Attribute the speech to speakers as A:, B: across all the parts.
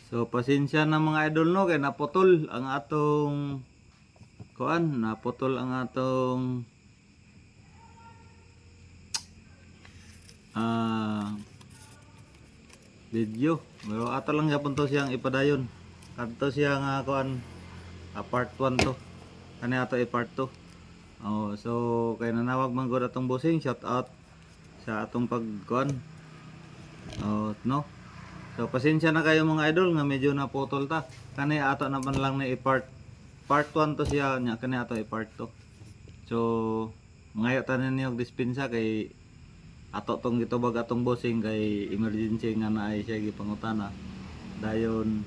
A: So pasensya na mga idol no kay naputol ang atong naputol ang atong ah video. Pero ato lang gyapon to siyang ipadayon. Kadto siya nga part 1 to. Kani ato part 2. Oh, so kay nanawag man gud atong bossing, shout out sa atong oh, no. So pasensya na kayo mga idol nga medyo naputol ta. Kani ato naman lang na part 1 to siya nya, kani ato part 2. So ngayo tanan niyo dispensa kay ato tong gitubag atong bossing kay emergency nga naay siya gipangutana. Dayon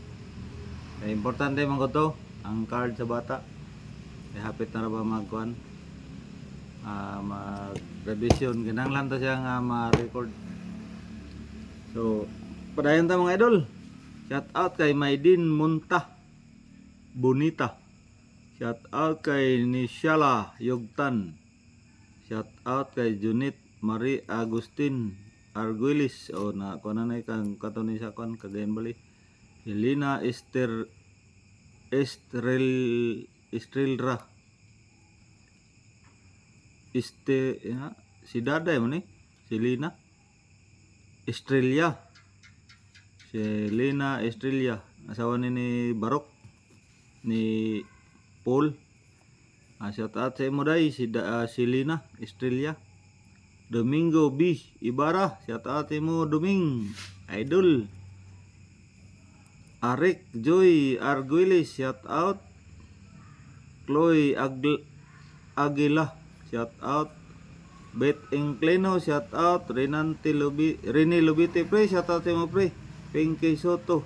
A: kay importante man ko to ang card sa bata. Kay hapit na ra ba mag-revision kinahanglan to siya nga ma-record. So padayon ta mga idol. Shout out kay Maydin Munta Bonita. Shout out kay Nishala Yogtan. Shout out kay Junit Marie Agustin Arguilis o na kuno na kang katuni sa kagayan bali. Helena Estrelra si Daday mo ni Selena Estrella. Selena Estrella, asawa ni Barok ni Paul. Shout out sa imo day si Selena Estrella. Domingo B Ibarra, shout out mo Doming idol. Arik Joy Arguilis, shout out. Chloe Aguila, shout out. Beth Inclino, shout out. Rene Lubite pre, shout out mo pre. Pinky Soto.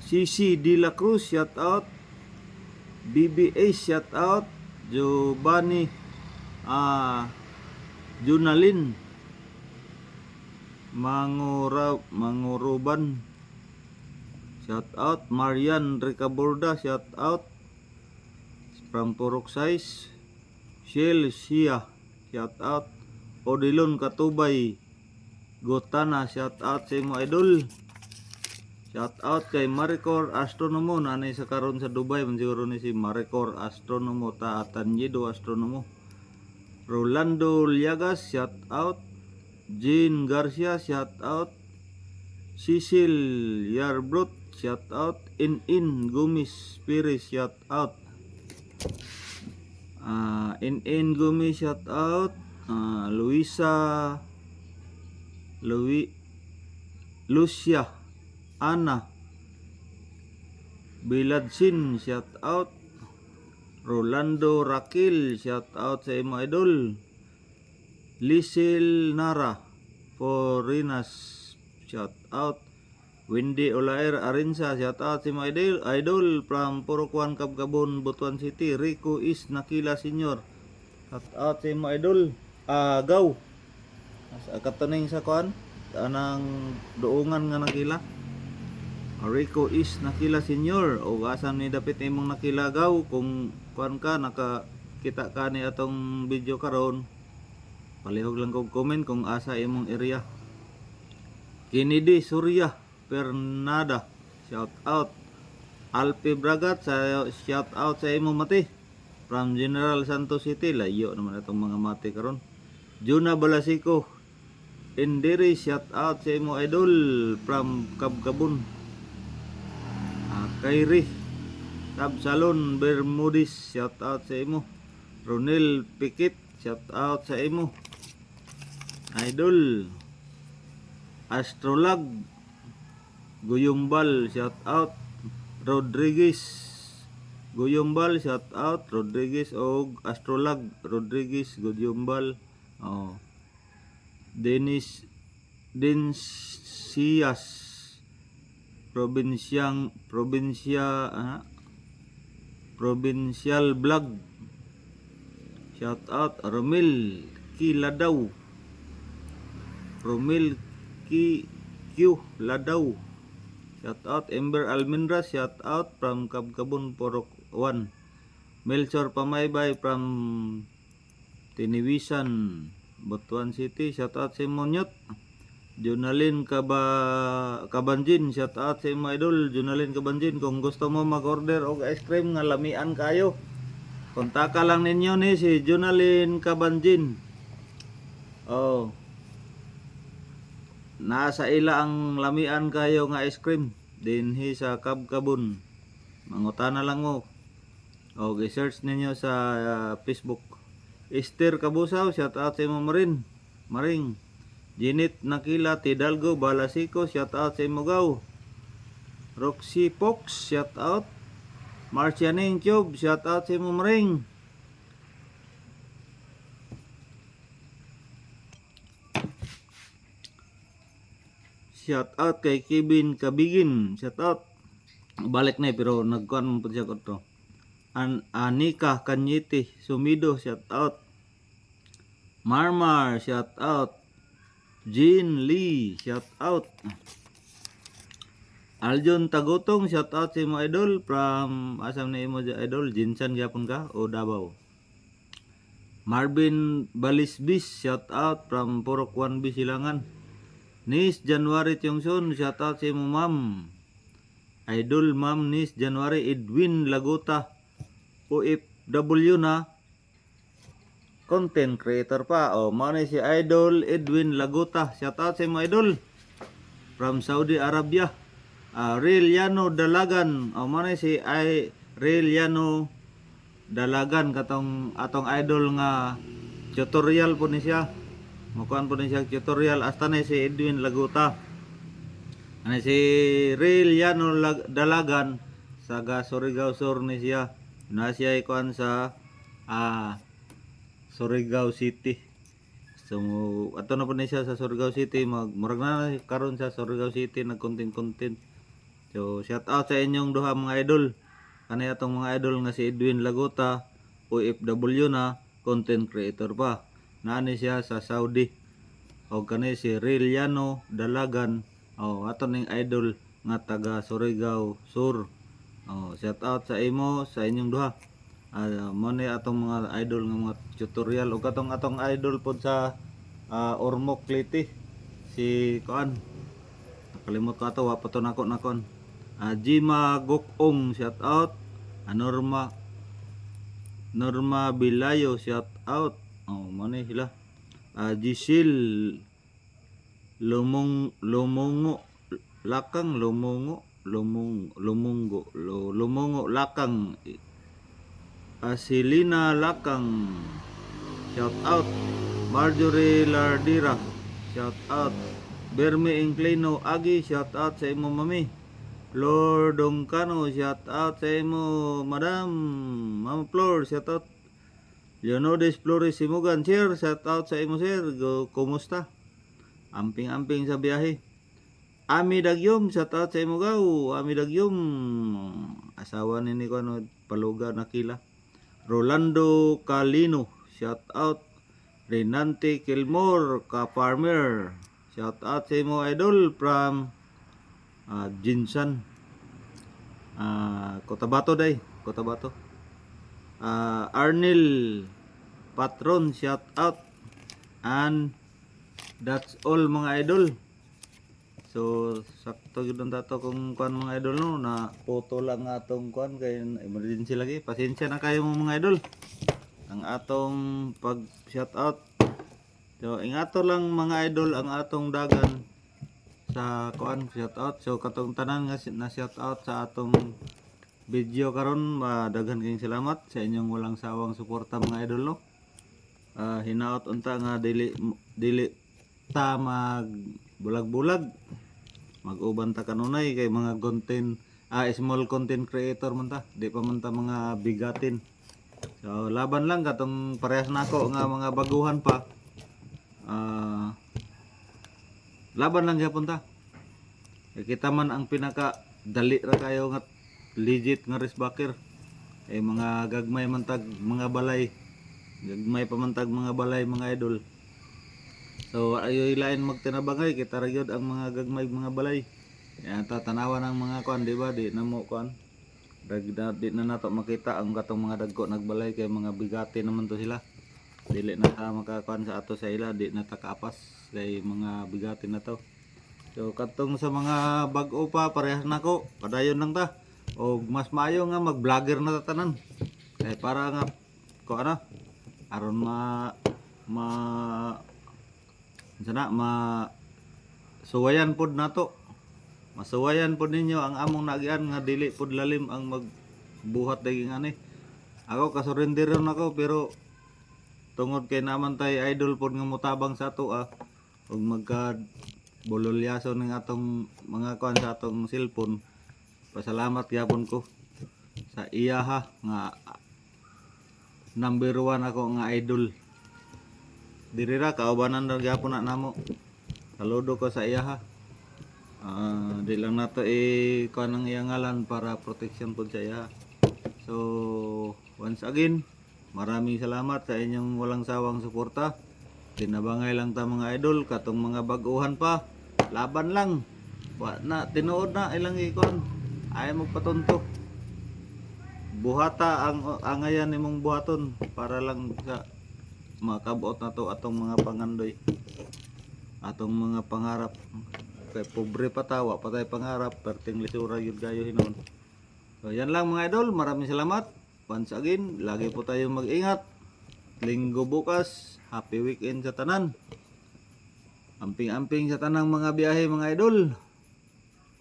A: Cici De La Cruz, shout out. BBA, shout out. Giovanni Junalin Manguruban, shout out. Marian Ricaborda, shout out. From Purok Size. Shell Sia, shout out. Odilon Katubay Gotana, shout out sa imo idol. Shout out kay Maricor Astronomo, nanay sa karon sa Dubai man siguro ni si Maricor Astronomo ta Tanyedo Astronomo. Rolando Liagas, shout out. Jean Garcia, shout out. Cecil Yarbrot, shout out. In Gumis Pires, shout out. In Gumis, shout out. Lucia Ana Biladsin, shout out. Rolando Rakil, shout out sa imo idol. Lisil Nara Forinas, shout out. Wendy Olair Arinsa, shout out sa imo idol from Purokwan Kabkabon Butuan City. Rico is Nakila Senior, shout out sa imo idol. Gaw katuning sa anang duungan nga nakila. Rico is Nakila Senior o asan ni dapit imong nakilagaw kung nakakita ka ni atong video karon, palihog lang kog comment kung asa imong area. Kennedy Surya Pernada, shout out. Alpi Bragat, shout out sa imong mati from General Santos City. Layo naman itong mga mati karon. Juna Balasico Indiri, shout out sa imong idol from Kabkabon. Kairi Salon Bermudis, shout out sa imo. Ronel Pikit, shout out sa imo idol. Astrolag Guyumbal, shout out. Rodriguez Guyumbal, shout out. Rodriguez o Astrolag Rodriguez Guyumbal. Dennis Dincias Provincial Vlog, shout out. Romel Kiladaw Ladaw, shout out. Ember Almendra, shout out from Kabkabon Porok 1. Melchor Pamaybay from Tiniwisan Butuan City, shout out sa Monyot. Junalyn Kabanjin, shout out sa imo idol Junalyn Kabanjin. Kung gusto mo mag-order og ice cream nga lamian kayo, kontaka lang ninyo ni si Junalyn Kabanjin. Oh, nasa ila ang lamian kayo nga ice cream dinhi sa Kabkabon. Mangutana lang mo. O i-search ninyo sa Facebook. Esther Kabusaw, shout out sa imo Maring. Jinit Nakila Tidalgo Balasiko, shout out sa imo gaw. Roxy Fox, shout out. Marcianing Cube, shout out sa imo Maring. Shout out kay Kevin Kabigin, shout out. Balik na pero nagkuan mo po siya ko to. Anika Kanyiti Sumido, shout out. Marmar, shout out. Jean Lee, shout out. Aljon Tagutong, shout out sa imo idol from asam na imo idol Jinsan gyapon ka o Davao. Marvin Balisbis, shout out from Purok 1B Silangan. Nis January Tiongson, shout out sa imo ma'am. Idol ma'am Nis January Edwin Laguta, OFW na content creator pa. O mao ni si idol Edwin Laguta, shout out sa imo idol from Saudi Arabia. Reliano Dalagan, o mao ni si Reliano Dalagan katong atong idol nga tutorial po ni siya. Mukuan po ni siya tutorial hasta ni si Edwin Laguta. Ano si Reliano Dalagan sa Surigao Sur ni siya. Na siya ikuan sa Surigao City. So ato na po ni siya sa Surigao City, murag na karon sa Surigao City nag-content. So shout out sa inyong duha mga idol. Kani atong mga idol nga si Edwin Laguta, OFW na content creator pa. Naani siya sa Saudi. O kani si Reliano Dalagan, ato ning idol nga taga Surigao Sur. Shout out sa imo sa inyong duha. Mo ni atong mga idol nga mga tutorial o katong atong idol pod sa Ormoc Leyte si kuan nakalimot ko ato wa pa to nako nakon. Jima Gokong, shout out. Norma Bilayo, shout out. Mo ni sila. Gisil Lumongo Lakang. Silina Lakang, shout out. Marjorie Lardira, shout out. Berme Inclino Agi, shout out sa imo mami. Lordong Cano, shout out sa imo madam. Mama Flor, shout out. Leonidas Flores Simugan, sir, shout out sa imo sir. Kumusta? Amping sa biyahe. Ami Dagyom, shout out sa imo gaw. Ami Dagyom, asawa ni ko ano Paluga Nakila. Rolando Calino, shout out. Renante Kilmore Ka-Farmer, shout out sa imo idol from Jinsan, Cotabato. Arnil Patron, shout out. And that's all mga idol. So sakto gyud tato kung kuan mga idol no, na photo lang atong kuan kay emergency lagi. Pasensya na kayo mga idol ang atong pag shout out. So ingato lang mga idol ang atong dagan sa kuan shout out. So katong tanan nga na shout out sa atong video karon, daghan kayong salamat sa inyong walang sawang suporta mga idol no. Hinaot unta nga dili ta mag bulag-bulag, mag-uban ta kanunay kay mga content small content creator man ta, di pa man ta mga bigatin. So laban lang katong parehas nako nga mga baguhan pa, laban lang gyapon ta. Kita man ang pinaka dali ra kayo nga legit nga resbacker eh mga gagmay man tag mga balay, gagmay pa man tag mga balay mga idol. So ayoy lain magtinabangay kita ra gyud ang mga gagmay mga balay. Yan tatanawan ang mga kuan, di ba? Di na mo kuan. Di na nato makita ang katong mga dagko nagbalay kay mga bigati naman to sila. dili na ta makakuan sa ato sa ila, di na ta kaapas kay mga bigatin na to. So katong sa mga bag-o pa parehas nako, padayon lang ta. O mas maayo nga mag-vlogger na ta tanan. Kay para nga ko ano, aron ma sana suwayan pod nato. Masuwayan pod ninyo ang among nagian nga dili pod lalim ang magbuhat daging ani. Ako kasurrender nako pero tungod kay naman tay idol pod nga mutabang sa ato ug magka bololyaso ning atong mga kuan sa atong cellphone. Pasalamat gyapon ko sa iya nga number 1 ako nga idol. Diri ra kaubanan ra gyapon na namo. Saludo ko sa iya di lang nato kuan ang iya ngalan para protection pod sa iya. So once again, maraming salamat sa inyong walang sawang suporta. Tinabangay lang ta mga idol, katong mga bag-uhan pa, laban lang. Wa na tinuod na ilang ikon. Ay magpatunto. Buhata ang angayan nimong buhaton para lang sa makabuot na to atong mga pangandoy. Atong mga pangarap. Kay pobre pa tawa, patay pangarap, perting lisura yun gayo hinon. So yan lang mga idol, maraming salamat. Once again, lagi po tayong mag-ingat. Linggo bukas, happy weekend sa tanan. Amping-amping sa tanang mga biyahe mga idol.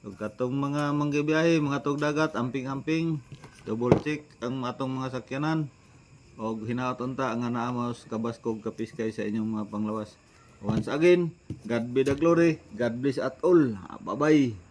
A: So katong mga manggibiyahe, mga tug dagat, amping-amping. Double check ang atong mga sakyanan. O hinaot unta nga naamos kabaskog kapiskay sa inyong mga panglawas. Once again, God be the glory. God bless at all. Bye-bye.